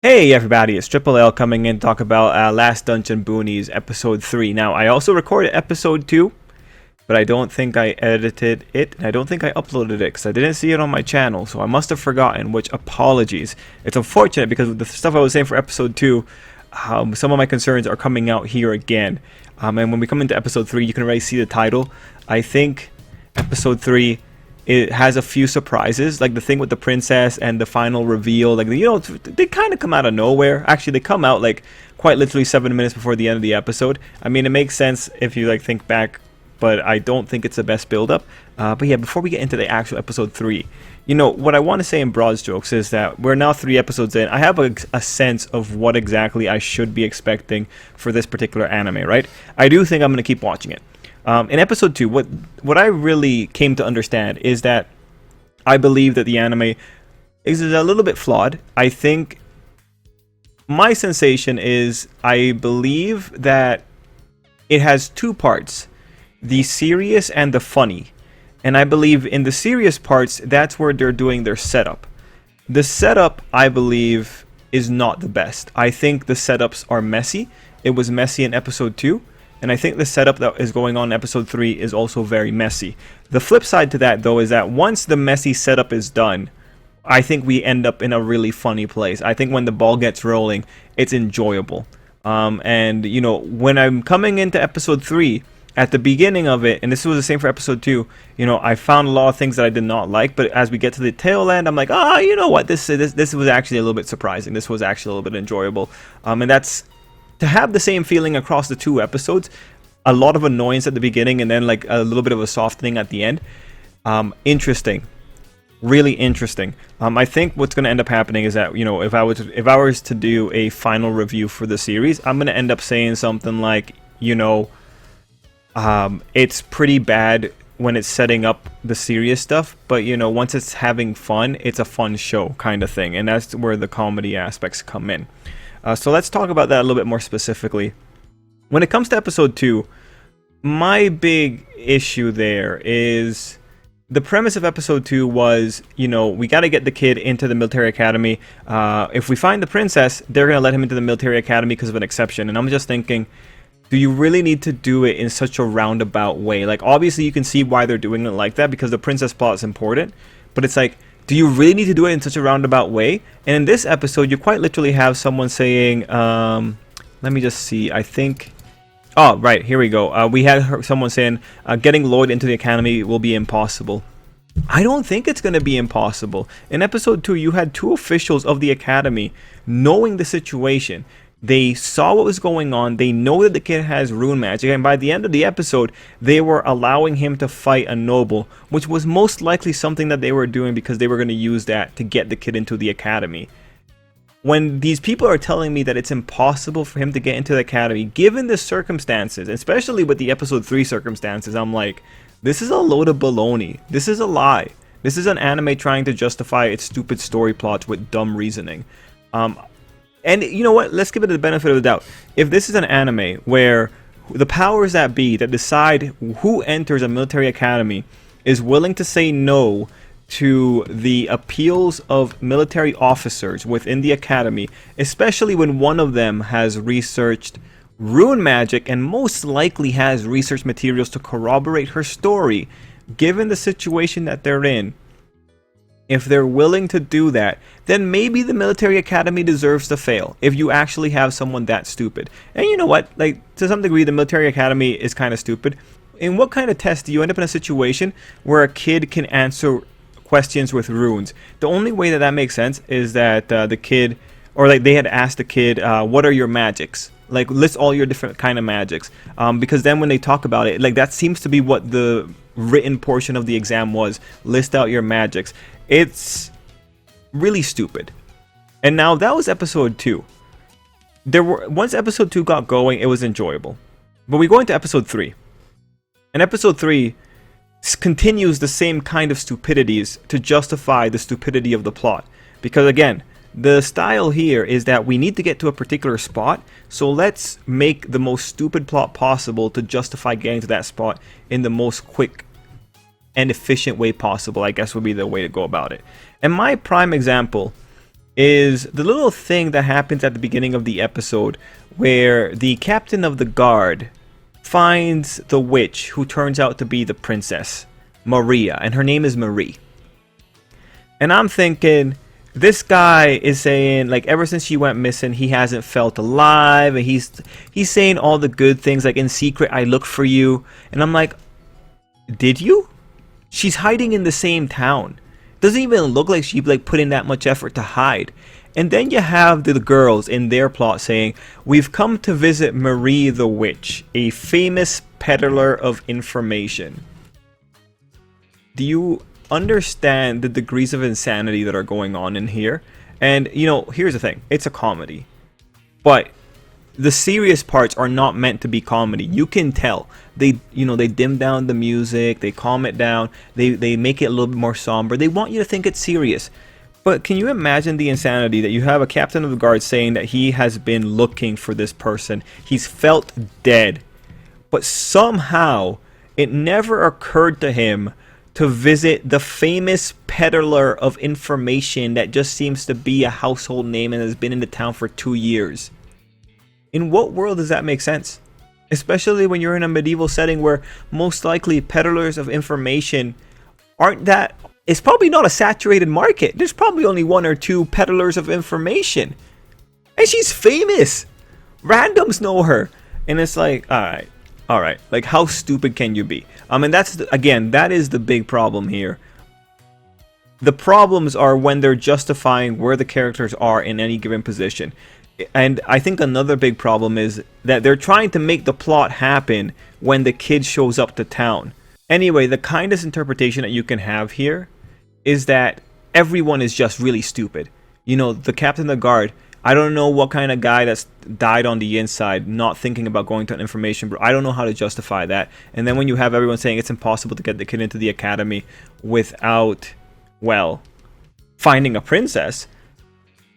Hey everybody, it's Tripl-L coming in to talk about Last Dungeon Boonies episode 3. Now, I also recorded episode 2, but I don't think I edited it, and I don't think I uploaded it, because I didn't see it on my channel, so I must have forgotten, which apologies. It's unfortunate, because of the stuff I was saying for episode 2, some of my concerns are coming out here again. And when we come into episode 3, you can already see the title. I think episode 3... it has a few surprises, like the thing with the princess and the final reveal. Like, they kind of come out of nowhere. Actually, they come out like quite literally 7 minutes before the end of the episode. I mean, it makes sense if you like think back, but I don't think it's the best build-up. But yeah, before we get into the actual episode 3, what I want to say in broad strokes is that we're now 3 episodes in. I have a sense of what exactly I should be expecting for this particular anime, right? I do think I'm going to keep watching it. In episode 2, what I really came to understand is that I believe that the anime is a little bit flawed. I think my sensation is I believe that it has 2 parts, the serious and the funny. And I believe in the serious parts, that's where they're doing their setup. The setup, I believe, is not the best. I think the setups are messy. It was messy in episode 2. And I think the setup that is going on in episode 3 is also very messy. The flip side to that, though, is that once the messy setup is done, I think we end up in a really funny place. I think when the ball gets rolling, it's enjoyable. And when I'm coming into episode 3, at the beginning of it, and this was the same for episode 2, I found a lot of things that I did not like. But as we get to the tail end, I'm like, you know what? This was actually a little bit surprising. This was actually a little bit enjoyable. And that's... to have the same feeling across the 2 episodes, a lot of annoyance at the beginning and then like a little bit of a softening at the end. Interesting, really interesting. I think what's going to end up happening is that if I was to do a final review for the series, I'm going to end up saying something like it's pretty bad when it's setting up the serious stuff, but once it's having fun, it's a fun show kind of thing, and that's where the comedy aspects come in. So let's talk about that a little bit more specifically. When it comes to episode 2, my big issue there is the premise of episode 2 was, we got to get the kid into the military academy. If we find the princess, they're going to let him into the military academy because of an exception. And I'm just thinking, do you really need to do it in such a roundabout way? Like, obviously you can see why they're doing it like that because the princess plot is important. But it's like, do you really need to do it in such a roundabout way? And in this episode, you quite literally have someone saying, let me just see, I think... oh, right, here we go. We had someone saying, getting Lloyd into the academy will be impossible. I don't think it's going to be impossible. In episode 2, you had 2 officials of the academy knowing the situation. They saw what was going on. They know that the kid has rune magic. And by the end of the episode, they were allowing him to fight a noble, which was most likely something that they were doing because they were going to use that to get the kid into the academy. When these people are telling me that it's impossible for him to get into the academy, given the circumstances, especially with the episode 3 circumstances, I'm like, this is a load of baloney. This is a lie. This is an anime trying to justify its stupid story plots with dumb reasoning. And you know what? Let's give it the benefit of the doubt. If this is an anime where the powers that be that decide who enters a military academy is willing to say no to the appeals of military officers within the academy, especially when one of them has researched rune magic and most likely has research materials to corroborate her story, given the situation that they're in, if they're willing to do that, then maybe the military academy deserves to fail if you actually have someone that stupid. And you know what? Like, to some degree, the military academy is kind of stupid. In what kind of test do you end up in a situation where a kid can answer questions with runes? The only way that that makes sense is that the kid, or like they had asked the kid, what are your magics? Like, list all your different kind of magics. Because then when they talk about it, like that seems to be what the written portion of the exam was. List out your magics. It's really stupid. And now that was episode 2. Once episode 2 got going, it was enjoyable. But we go into episode 3. And episode 3 continues the same kind of stupidities to justify the stupidity of the plot. Because again, the style here is that we need to get to a particular spot, so let's make the most stupid plot possible to justify getting to that spot in the most quick and efficient way possible, I guess would be the way to go about it. And my prime example is the little thing that happens at the beginning of the episode where the captain of the guard finds the witch who turns out to be the princess, Maria, and her name is Marie. And I'm thinking, this guy is saying, like, ever since she went missing, he hasn't felt alive, and he's saying all the good things, like, in secret, I look for you. And I'm like, did you? She's hiding in the same town. Doesn't even look like she like put in that much effort to hide. And then you have the girls in their plot saying, we've come to visit Marie the Witch, a famous peddler of information. Do you understand the degrees of insanity that are going on in here? And, you know, here's the thing. It's a comedy. But the serious parts are not meant to be comedy. You can tell. They dim down the music, they calm it down, they make it a little bit more somber. They want you to think it's serious. But can you imagine the insanity that you have a captain of the guard saying that he has been looking for this person. He's felt dead. But somehow it never occurred to him to visit the famous peddler of information that just seems to be a household name and has been in the town for 2 years. In what world does that make sense? Especially when you're in a medieval setting where most likely peddlers of information aren't that... It's probably not a saturated market. There's probably only 1 or 2 peddlers of information. And she's famous. Randoms know her. And it's like, alright. Like, how stupid can you be? And that's, again, that is the big problem here. The problems are when they're justifying where the characters are in any given position. And I think another big problem is that they're trying to make the plot happen when the kid shows up to town. Anyway, the kindest interpretation that you can have here is that everyone is just really stupid. You know, the captain of the guard, I don't know what kind of guy that's died on the inside, not thinking about going to an information bureau. I don't know how to justify that. And then when you have everyone saying it's impossible to get the kid into the academy without, well, finding a princess,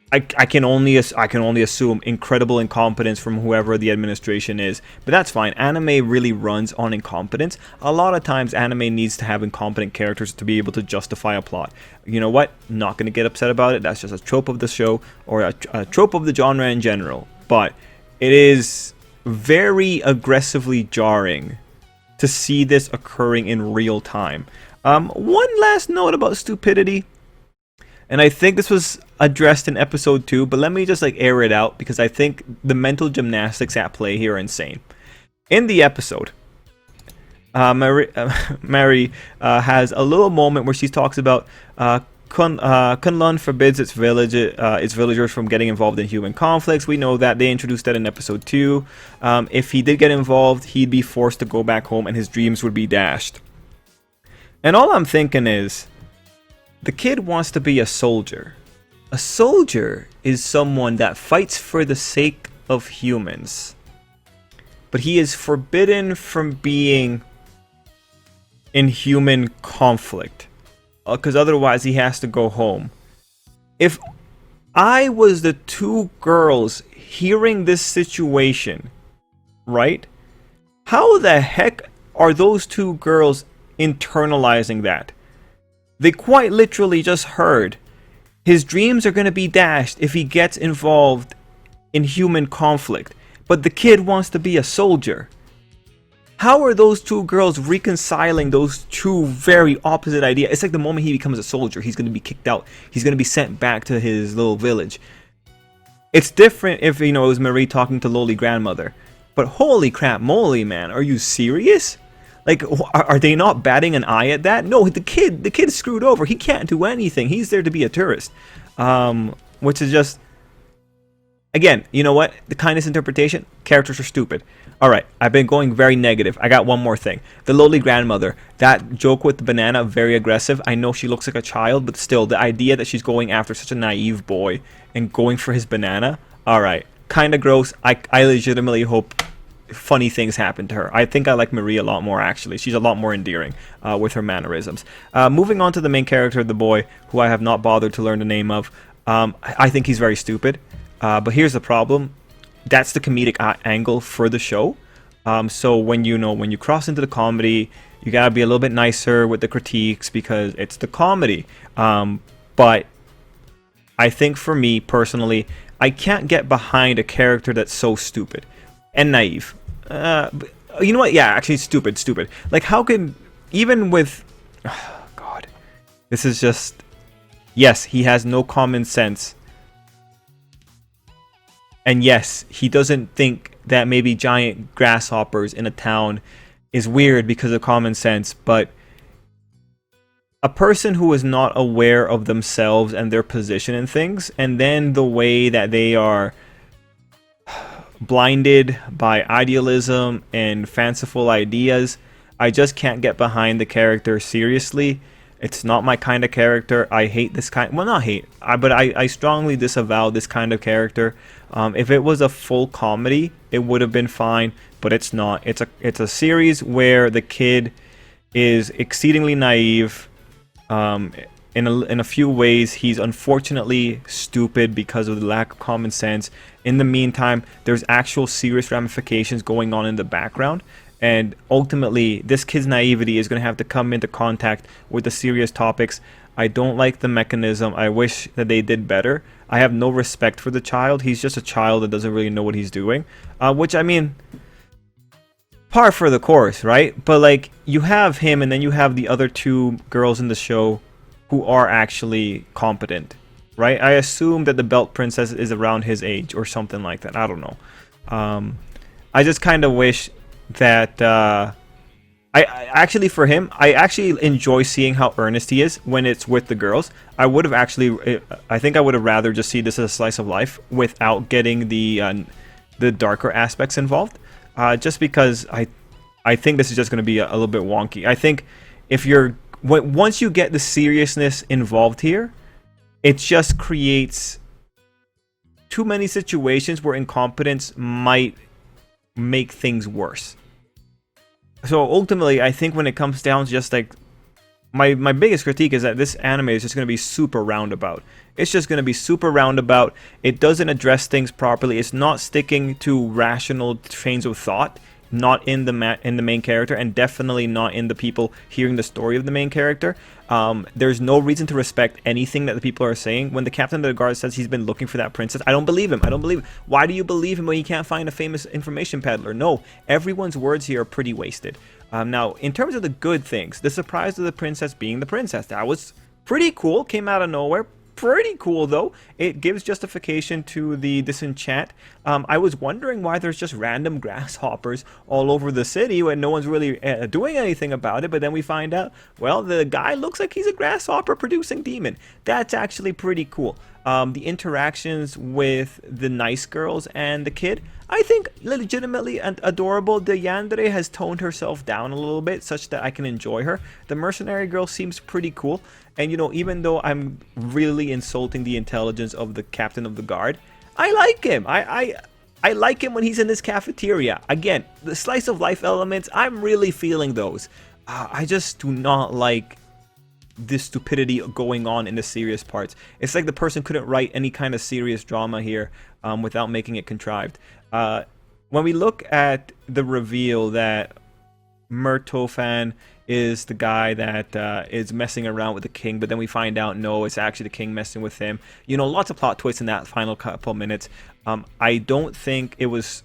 I can only assume incredible incompetence from whoever the administration is. But that's fine. Anime really runs on incompetence. A lot of times anime needs to have incompetent characters to be able to justify a plot. You know what? Not going to get upset about it. That's just a trope of the show, or a trope of the genre in general. But it is very aggressively jarring to see this occurring in real time. One last note about stupidity. And I think this was addressed in episode 2, but let me just like air it out because I think the mental gymnastics at play here are insane. In the episode, Mary has a little moment where she talks about Kunlun forbids its villagers from getting involved in human conflicts. We know that. They introduced that in episode 2. If he did get involved, he'd be forced to go back home and his dreams would be dashed. And all I'm thinking is, the kid wants to be a soldier. A soldier is someone that fights for the sake of humans. But he is forbidden from being in human conflict. Because otherwise he has to go home. If I was the 2 girls hearing this situation, right? How the heck are those 2 girls internalizing that? They quite literally just heard his dreams are going to be dashed if he gets involved in human conflict. But the kid wants to be a soldier. How are those 2 girls reconciling those 2 very opposite ideas? It's like the moment he becomes a soldier, he's going to be kicked out. He's going to be sent back to his little village. It's different if, you know, it was Marie talking to Loli grandmother. But holy crap moly, man, are you serious? Like, are they not batting an eye at that? No, the kid's screwed over. He can't do anything. He's there to be a tourist. Which is just... Again, you know what? The kindest interpretation, characters are stupid. Alright, I've been going very negative. I got one more thing. The lowly grandmother. That joke with the banana, very aggressive. I know she looks like a child, but still, the idea that she's going after such a naive boy and going for his banana, alright. Kinda gross. I legitimately hope funny things happen to her. I think I like Marie a lot more, actually. She's a lot more endearing with her mannerisms. Moving on to the main character, the boy, who I have not bothered to learn the name of. I think he's very stupid. But here's the problem. That's the comedic angle for the show. So when you cross into the comedy, you gotta be a little bit nicer with the critiques because it's the comedy. But I think for me personally, I can't get behind a character that's so stupid and naive. You know what? Yeah, actually, stupid. Like, how can, even with, oh, God, this is just, yes, he has no common sense. And yes, he doesn't think that maybe giant grasshoppers in a town is weird because of common sense, but a person who is not aware of themselves and their position in things, and then the way that they are blinded by idealism and fanciful ideas, I just can't get behind the character seriously. It's not my kind of character. I hate this kind. Well, not hate, but I strongly disavow this kind of character. If it was a full comedy, it would have been fine, but it's not. It's a series where the kid is exceedingly naive. In a few ways, he's unfortunately stupid because of the lack of common sense. In the meantime, there's actual serious ramifications going on in the background. And ultimately, this kid's naivety is going to have to come into contact with the serious topics. I don't like the mechanism. I wish that they did better. I have no respect for the child. He's just a child that doesn't really know what he's doing. Which, I mean, par for the course, right? But, like, you have him and then you have the other two girls in the show who are actually competent, right? I assume that the Belt Princess is around his age or something like that. I don't know. I just kind of wish that I actually, for him, I actually enjoy seeing how earnest he is when it's with the girls. I would have actually, I think I would have rather just see this as a slice of life without getting the darker aspects involved. Just because I think this is just going to be a little bit wonky. I think if once you get the seriousness involved here, it just creates too many situations where incompetence might make things worse. So ultimately, I think when it comes down to just like my biggest critique is that this anime is just going to be super roundabout. It's just going to be super roundabout. It doesn't address things properly. It's not sticking to rational trains of thought. Not in the main character, and definitely not in the people hearing the story of the main character. There's no reason to respect anything that the people are saying. When the captain of the guard says he's been looking for that princess, I don't believe him. Why do you believe him when he can't find a famous information peddler? No, everyone's words here are pretty wasted. Now, in terms of the good things, the surprise of the princess being the princess, that was pretty cool. Came out of nowhere. Pretty cool, though. It gives justification to the disenchant. I was wondering why there's just random grasshoppers all over the city when no one's really doing anything about it, but then we find out, well, the guy looks like he's a grasshopper producing demon. That's actually pretty cool. The interactions with the nice girls and the kid, I think legitimately and adorable. The yandere has toned herself down a little bit such that I can enjoy her. The mercenary girl seems pretty cool. And, you know, even though I'm really insulting the intelligence of the captain of the guard, I like him. I like him when he's in this cafeteria. Again, the slice of life elements, I'm really feeling those. I just do not like this stupidity going on in the serious parts. It's like the person couldn't write any kind of serious drama here without making it contrived. When we look at the reveal that Murtofan is the guy that is messing around with the king, but then we find out no, it's actually the king messing with him. You know, lots of plot twists in that final couple minutes. I don't think it was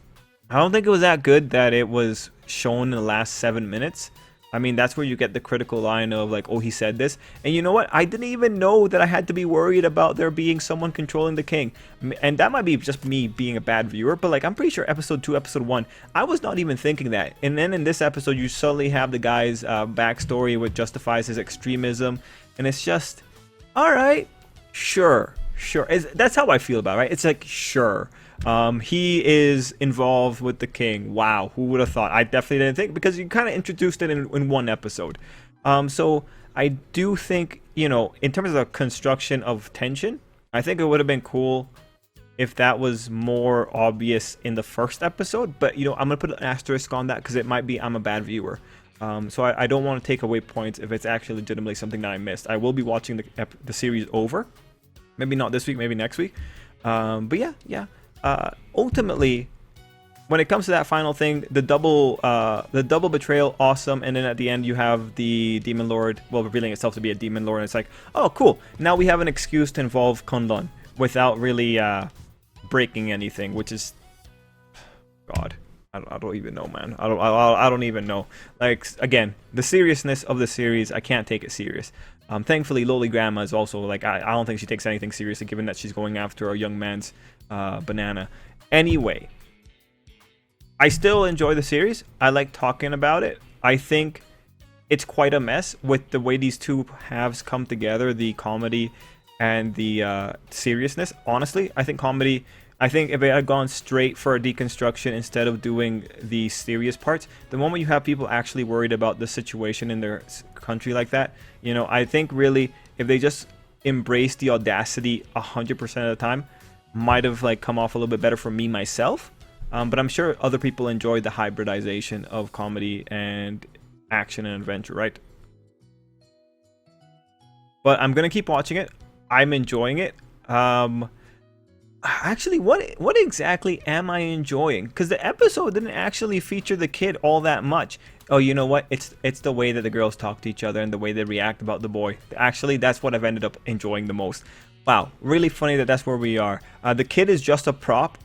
that good that it was shown in the last 7 minutes. I mean, that's where you get the critical line of like, oh, he said this. And you know what? I didn't even know that I had to be worried about there being someone controlling the king. And that might be just me being a bad viewer, but like, I'm pretty sure episode 2, episode 1, I was not even thinking that. And then in this episode, you suddenly have the guy's backstory, which justifies his extremism. And it's just, all right, sure. That's how I feel about it, right? It's like, sure. He is involved with the king. Wow, who would have thought? I definitely didn't think, because you kind of introduced it in one episode. So I do think, you know, in terms of the construction of tension, I think it would have been cool if that was more obvious in the first episode. But, you know, I'm going to put an asterisk on that because it might be I'm a bad viewer. So I don't want to take away points if it's actually legitimately something that I missed. I will be watching the series over. Maybe not this week, maybe next week. But yeah. Ultimately, when it comes to that final thing, the double betrayal, awesome. And then at the end, you have the demon lord, well, revealing itself to be a demon lord. And it's like, oh, cool. Now we have an excuse to involve Kunlun. without really breaking anything, which is, God, I don't even know, man. I don't even know. Like, again, the seriousness of the series, I can't take it serious. Thankfully, Loli Grandma is also like, I don't think she takes anything seriously, given that she's going after a young man's banana. Anyway, I still enjoy the series. I like talking about it. I think it's quite a mess with the way these two halves come together, the comedy and the seriousness. Honestly, I think comedy, I think if it had gone straight for a deconstruction instead of doing the serious parts, the moment you have people actually worried about the situation in their country like that, you know, I think really if they just embrace the audacity 100% of the time, might have like come off a little bit better for me myself. But I'm sure other people enjoy the hybridization of comedy and action and adventure, right? But I'm gonna keep watching it. I'm enjoying it. Actually, what exactly am I enjoying? Because the episode didn't actually feature the kid all that much. Oh, you know what? It's the way that the girls talk to each other and the way they react about the boy. Actually, that's what I've ended up enjoying the most. Wow, really funny that that's where we are. The kid is just a prop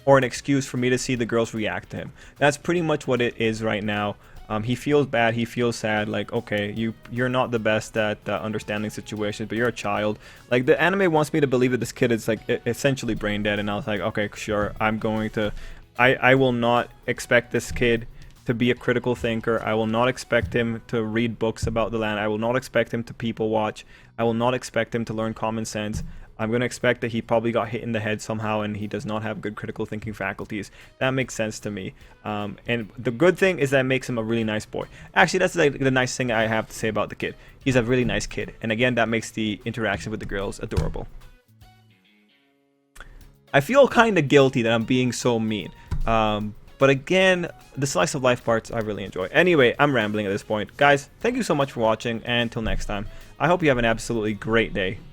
or an excuse for me to see the girls react to him. That's pretty much what it is right now. He feels bad, he feels sad, like, okay, you're not the best at understanding situations, but you're a child. Like, the anime wants me to believe that this kid is like essentially brain dead, and I was like, okay, sure, I'm going to, I will not expect this kid to be a critical thinker. I will not expect him to read books about the land. I will not expect him to people watch. I will not expect him to learn common sense. I'm going to expect that he probably got hit in the head somehow and he does not have good critical thinking faculties. That makes sense to me. And the good thing is that it makes him a really nice boy. Actually, that's like the nice thing I have to say about the kid. He's a really nice kid. And again, that makes the interaction with the girls adorable. I feel kind of guilty that I'm being so mean. But again, the slice of life parts I really enjoy. Anyway, I'm rambling at this point. Guys, thank you so much for watching, and until next time, I hope you have an absolutely great day.